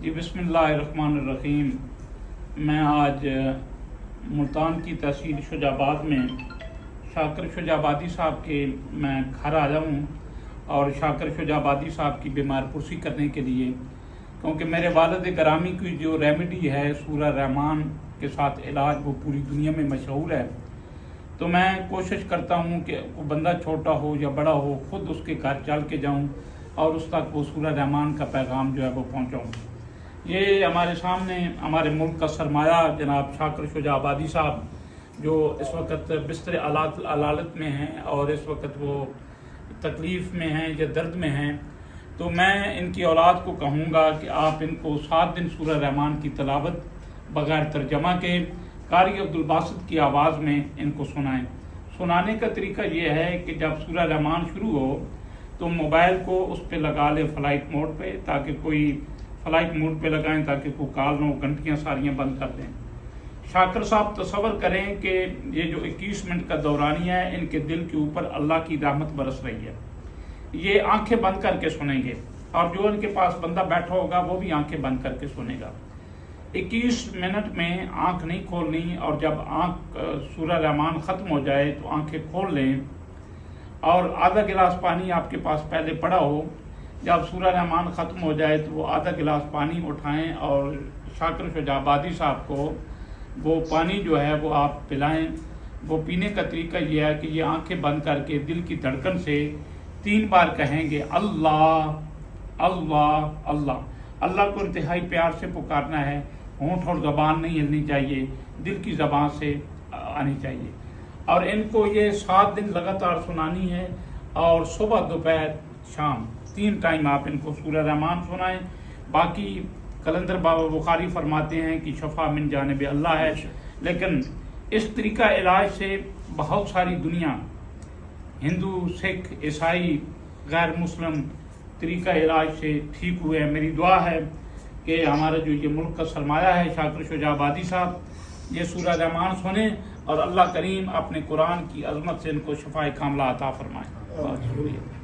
جی बिस्मिल्लाहिर्रहमानिर्रहीम। मैं आज मुल्तान की तहसील शुजाबाद में शाकिर शुजाबादी साहब के मैं घर आया हूँ और शाकिर शुजाबादी साहब की बीमार पुरसी करने के लिए, क्योंकि मेरे वालिद ग्रामी की जो रेमेडी है सूरह रहमान के साथ इलाज वो पूरी दुनिया में मशहूर है। तो मैं कोशिश करता हूँ कि बंदा छोटा हो या बड़ा हो, ख़ुद उसके घर चल के जाऊँ और उस तक वो सूरह रहमान का पैगाम जो है वो पहुँचाऊँ। ये हमारे सामने हमारे मुल्क का सरमाया जनाब शाकिर शुजाबादी साहब, जो इस वक्त बिस्तर अलालत में हैं और इस वक्त वो तकलीफ़ में हैं या दर्द में हैं। तो मैं इनकी औलाद को कहूँगा कि आप इनको 7 दिन सूरह रहमान की तिलावत बग़ैर तर्जमा के कारी अब्दुल बासित की आवाज़ में इनको सुनाएं। सुनाने का तरीका ये है कि जब सूरह रहमान शुरू हो तो मोबाइल को उस पर लगा ले फ़्लाइट मोड पे, ताकि कोई फ़्लाइट मोड पे लगाएं ताकि कोई कॉल ना हो, घंटियाँ सारियाँ बंद कर दें। शाकिर साहब तसव्वुर करें कि ये जो 21 मिनट का दौरानिया है, इनके दिल के ऊपर अल्लाह की रहमत बरस रही है। ये आंखें बंद करके सुनेंगे और जो इनके पास बंदा बैठा होगा वो भी आंखें बंद करके सुनेगा। 21 मिनट में आंख नहीं खोलनी, और जब आंख सूरह रहमान ख़त्म हो जाए तो आंखें खोल लें और आधा गिलास पानी आपके पास पहले पड़ा हो। जब सूरह रहमान ख़त्म हो जाए तो वो आधा गिलास पानी उठाएं और शाकिर शुजाबादी साहब को वो पानी जो है वो आप पिलाएं। वो पीने का तरीका ये है कि ये आंखें बंद करके दिल की धड़कन से 3 बार कहेंगे अल्लाह अल्लाह अल्लाह। अल्लाह को इंतहाई प्यार से पुकारना है, होंठ और ज़बान नहीं हिलनी चाहिए, दिल की ज़बान से आनी चाहिए। और इनको ये 7 दिन लगातार सुनानी है और सुबह दोपहर शाम 3 टाइम आप इनको सूरह रहमान सुनाएं। बाकी कलंदर बाबा बुखारी फरमाते हैं कि शफा मिन जानिब अल्लाह है, लेकिन इस तरीका इलाज से बहुत सारी दुनिया, हिंदू, सिख, ईसाई, गैर मुस्लिम तरीका इलाज से ठीक हुए हैं। मेरी दुआ है कि हमारा जो ये मुल्क का सरमाया है शाकिर शुजाबादी साहब, ये सूरह रहमान सुने और अल्लाह करीम अपने कुरान की अज़मत से इनको शफाए कामला अता फरमाए। बहुत शुक्रिया।